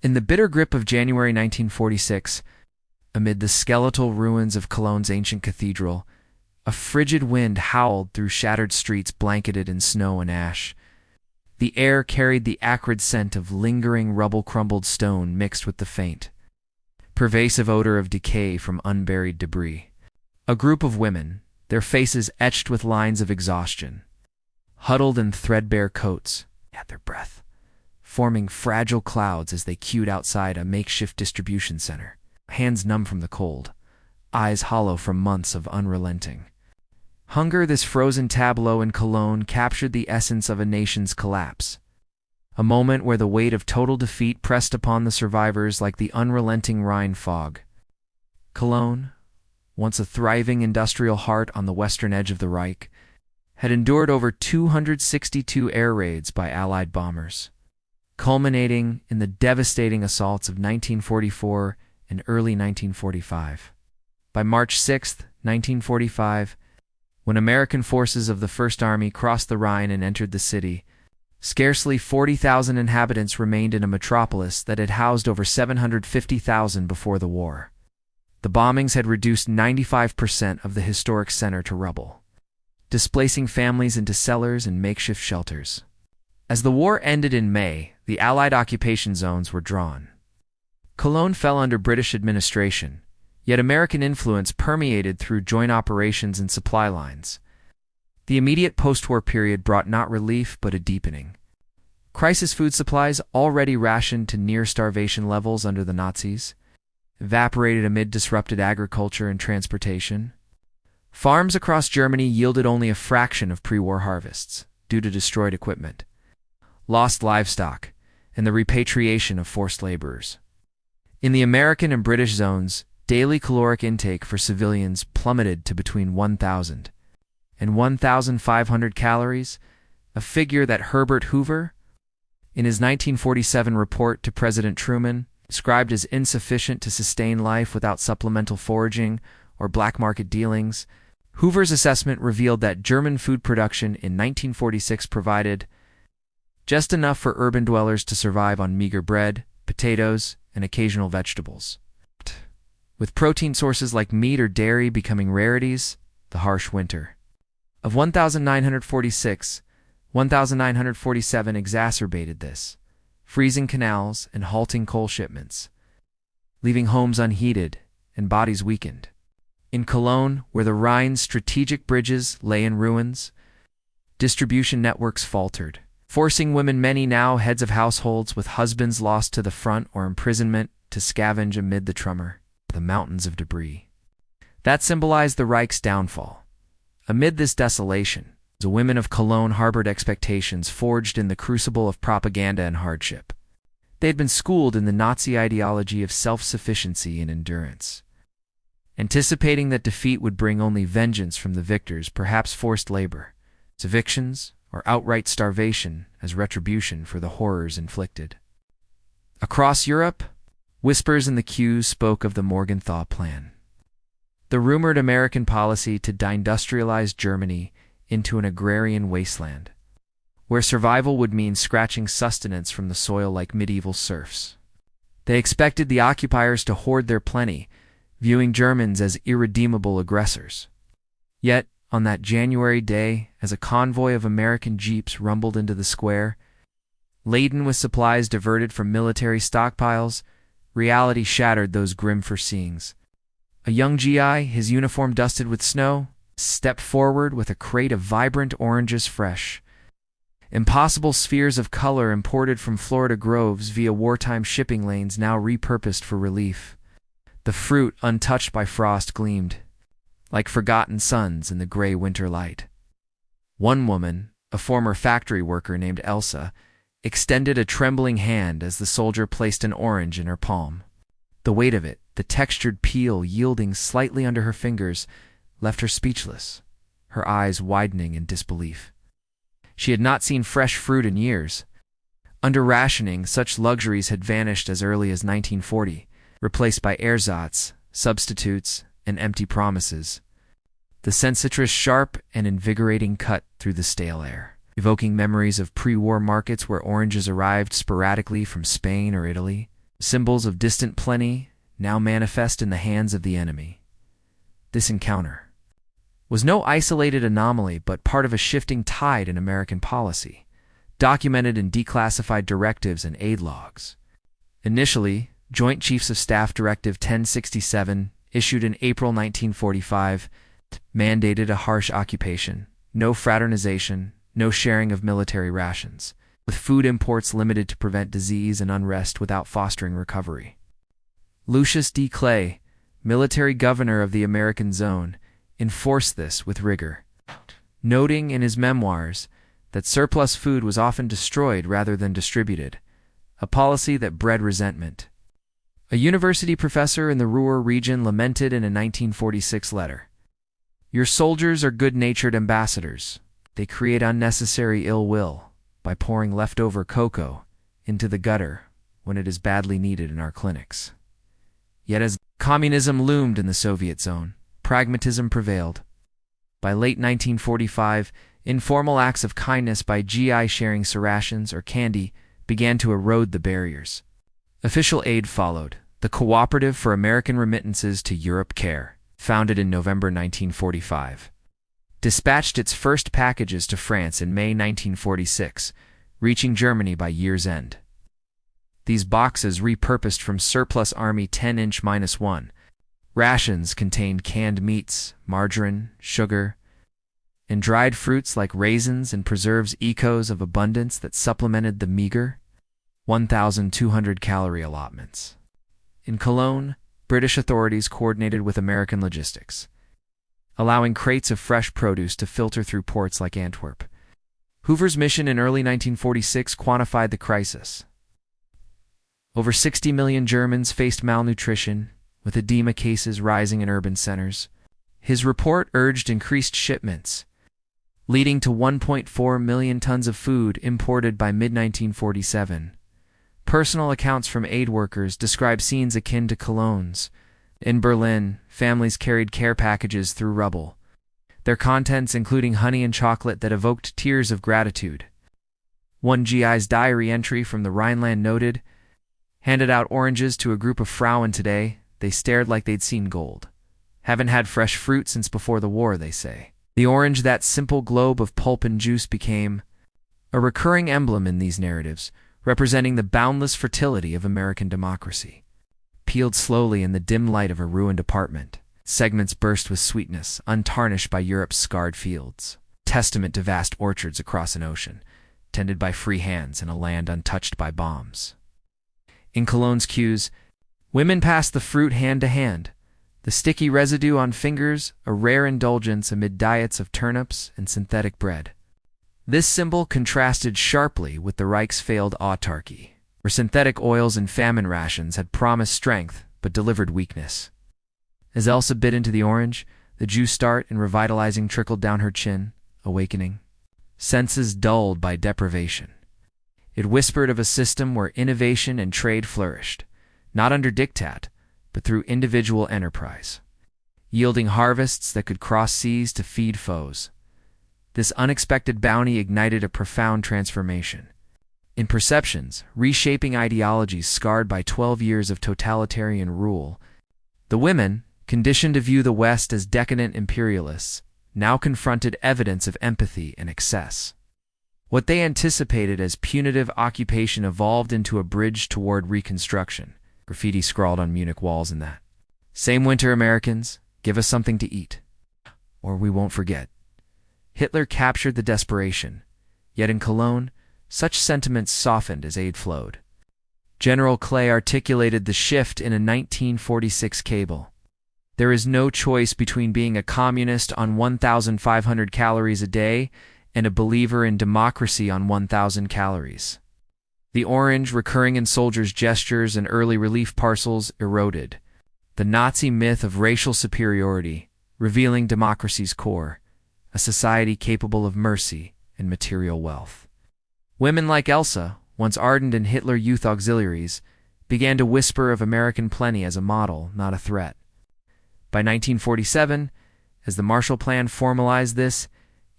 In the bitter grip of January 1946, amid the skeletal ruins of Cologne's ancient cathedral, a frigid wind howled through shattered streets blanketed in snow and ash. The air carried the acrid scent of lingering rubble-crumbled stone mixed with the faint, pervasive odor of decay from unburied debris. A group of women, their faces etched with lines of exhaustion, huddled in threadbare coats, at their breath, forming fragile clouds as they queued outside a makeshift distribution center, hands numb from the cold, eyes hollow from months of unrelenting hunger. This frozen tableau in Cologne captured the essence of a nation's collapse, a moment where the weight of total defeat pressed upon the survivors like the unrelenting Rhine fog. Cologne, once a thriving industrial heart on the western edge of the Reich, had endured over 262 air raids by Allied bombers, culminating in the devastating assaults of 1944 and early 1945. By March 6, 1945, when American forces of the First Army crossed the Rhine and entered the city, scarcely 40,000 inhabitants remained in a metropolis that had housed over 750,000 before the war. The bombings had reduced 95% of the historic center to rubble, displacing families into cellars and makeshift shelters. As the war ended in May, the Allied occupation zones were drawn. Cologne fell under British administration, yet American influence permeated through joint operations and supply lines. The immediate post-war period brought not relief but a deepening. Crisis food supplies, already rationed to near-starvation levels under the Nazis, evaporated amid disrupted agriculture and transportation. Farms across Germany yielded only a fraction of pre-war harvests, due to destroyed equipment, lost livestock, and the repatriation of forced laborers. In the American and British zones, daily caloric intake for civilians plummeted to between 1,000 and 1,500 calories, a figure that Herbert Hoover, in his 1947 report to President Truman, described as insufficient to sustain life without supplemental foraging or black market dealings. Hoover's assessment revealed that German food production in 1946 provided just enough for urban dwellers to survive on meager bread, potatoes, and occasional vegetables. With protein sources like meat or dairy becoming rarities, the harsh winter of 1946, 1947 exacerbated this, freezing canals and halting coal shipments, leaving homes unheated and bodies weakened. In Cologne, where the Rhine's strategic bridges lay in ruins, distribution networks faltered, forcing women, many now heads of households with husbands lost to the front or imprisonment, to scavenge amid the mountains of debris that symbolized the Reich's downfall. Amid this desolation, the women of Cologne harbored expectations forged in the crucible of propaganda and hardship. They had been schooled in the Nazi ideology of self-sufficiency and endurance, anticipating that defeat would bring only vengeance from the victors, perhaps forced labor, evictions, or outright starvation as retribution for the horrors inflicted. Across Europe, whispers in the queues spoke of the Morgenthau Plan, the rumored American policy to deindustrialize Germany into an agrarian wasteland, where survival would mean scratching sustenance from the soil like medieval serfs. They expected the occupiers to hoard their plenty, viewing Germans as irredeemable aggressors. Yet, on that January day, as a convoy of American jeeps rumbled into the square, laden with supplies diverted from military stockpiles, reality shattered those grim foreseeings. A young GI, his uniform dusted with snow, stepped forward with a crate of vibrant oranges fresh, impossible spheres of color imported from Florida groves via wartime shipping lanes now repurposed for relief. The fruit, untouched by frost, gleamed like forgotten suns in the gray winter light. One woman, a former factory worker named Elsa, extended a trembling hand as the soldier placed an orange in her palm. The weight of it, the textured peel yielding slightly under her fingers, left her speechless, her eyes widening in disbelief. She had not seen fresh fruit in years. Under rationing, such luxuries had vanished as early as 1940, replaced by ersatz, substitutes, and empty promises. The scent citrus sharp and invigorating cut through the stale air, evoking memories of pre-war markets where oranges arrived sporadically from Spain or Italy. symbols of distant plenty, now manifest in the hands of the enemy. This encounter was no isolated anomaly but part of a shifting tide in American policy, documented in declassified directives and aid logs. Initially, Joint Chiefs of Staff Directive 1067, issued in April 1945, mandated a harsh occupation, no fraternization, no sharing of military rations, with food imports limited to prevent disease and unrest without fostering recovery. Lucius D. Clay, military governor of the American Zone, enforced this with rigor, noting in his memoirs that surplus food was often destroyed rather than distributed, a policy that bred resentment. A university professor in the Ruhr region lamented in a 1946 letter, "Your soldiers are good-natured ambassadors. They create unnecessary ill will by pouring leftover cocoa into the gutter when it is badly needed in our clinics." Yet as communism loomed in the Soviet zone, pragmatism prevailed. By late 1945, informal acts of kindness by GI sharing rations or candy began to erode the barriers. Official aid followed. The Cooperative for American Remittances to Europe Care, founded in November 1945, dispatched its first packages to France in May 1946, reaching Germany by year's end. These boxes, repurposed from surplus Army 10-inch-1 rations, contained canned meats, margarine, sugar, and dried fruits like raisins and preserves, echoes of abundance that supplemented the meager 1,200-calorie allotments. In Cologne, British authorities coordinated with American logistics, allowing crates of fresh produce to filter through ports like Antwerp. Hoover's mission in early 1946 quantified the crisis. Over 60 million Germans faced malnutrition, with edema cases rising in urban centers. His report urged increased shipments, leading to 1.4 million tons of food imported by mid-1947. Personal accounts from aid workers describe scenes akin to Cologne's. In Berlin, families carried care packages through rubble, their contents including honey and chocolate that evoked tears of gratitude. One GI's diary entry from the Rhineland noted, "Handed out oranges to a group of Frauen today. They stared like they'd seen gold. Haven't had fresh fruit since before the war, they say." The orange, that simple globe of pulp and juice, became a recurring emblem in these narratives, representing the boundless fertility of American democracy. Peeled slowly in the dim light of a ruined apartment, segments burst with sweetness, untarnished by Europe's scarred fields, testament to vast orchards across an ocean, tended by free hands in a land untouched by bombs. In Cologne's queues, women passed the fruit hand to hand, the sticky residue on fingers a rare indulgence amid diets of turnips and synthetic bread. This symbol contrasted sharply with the Reich's failed autarky, where synthetic oils and famine rations had promised strength but delivered weakness. As Elsa bit into the orange, the juice start and revitalizing trickled down her chin, awakening senses dulled by deprivation. It whispered of a system where innovation and trade flourished, not under diktat, but through individual enterprise, yielding harvests that could cross seas to feed foes. This unexpected bounty ignited a profound transformation in perceptions, reshaping ideologies scarred by 12 years of totalitarian rule. The women, conditioned to view the West as decadent imperialists, now confronted evidence of empathy and excess. What they anticipated as punitive occupation evolved into a bridge toward reconstruction. Graffiti scrawled on Munich walls in that same winter, "Americans, give us something to eat, or we won't forget." Hitler captured the desperation, yet in Cologne, such sentiments softened as aid flowed. General Clay articulated the shift in a 1946 cable. "There is no choice between being a communist on 1,500 calories a day and a believer in democracy on 1,000 calories. The orange, recurring in soldiers' gestures and early relief parcels, eroded the Nazi myth of racial superiority, revealing democracy's core, a society capable of mercy and material wealth. Women like Elsa, once ardent in Hitler Youth Auxiliaries, began to whisper of American plenty as a model, not a threat. By 1947, as the Marshall Plan formalized this,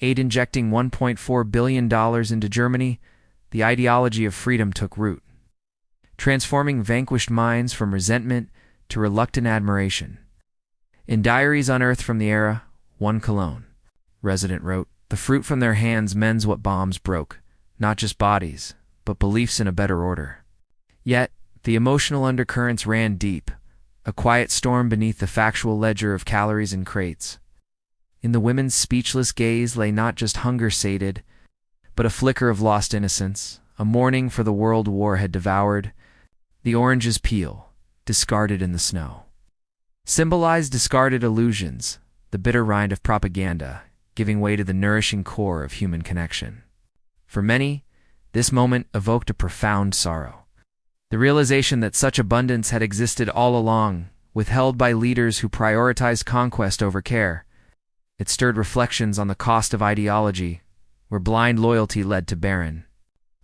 aid injecting $1.4 billion into Germany, the ideology of freedom took root. transforming vanquished minds from resentment to reluctant admiration. In Diaries Unearthed from the Era, one Cologne resident wrote, "The fruit from their hands mends what bombs broke, not just bodies, but beliefs in a better order." Yet, the emotional undercurrents ran deep, a quiet storm beneath the factual ledger of calories and crates. In the women's speechless gaze lay not just hunger sated, but a flicker of lost innocence, a mourning for the world war had devoured. The orange's peel, discarded in the snow, symbolized discarded illusions, the bitter rind of propaganda, giving way to the nourishing core of human connection. For many, this moment evoked a profound sorrow. The realization that such abundance had existed all along, withheld by leaders who prioritized conquest over care. It stirred reflections on the cost of ideology, where blind loyalty led to barren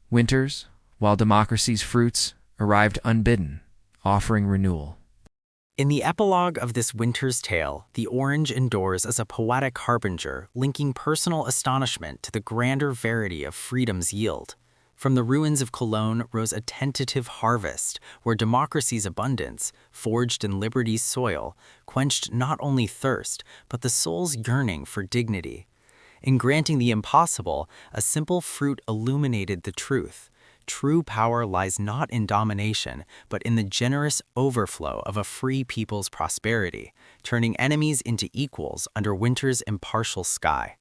winters, while democracy's fruits arrived unbidden, offering renewal. In the epilogue of this winter's tale, the orange endures as a poetic harbinger, linking personal astonishment to the grander verity of freedom's yield. From the ruins of Cologne rose a tentative harvest, where democracy's abundance, forged in liberty's soil, quenched not only thirst, but the soul's yearning for dignity. In granting the impossible, a simple fruit illuminated the truth. True power lies not in domination, but in the generous overflow of a free people's prosperity, turning enemies into equals under winter's impartial sky.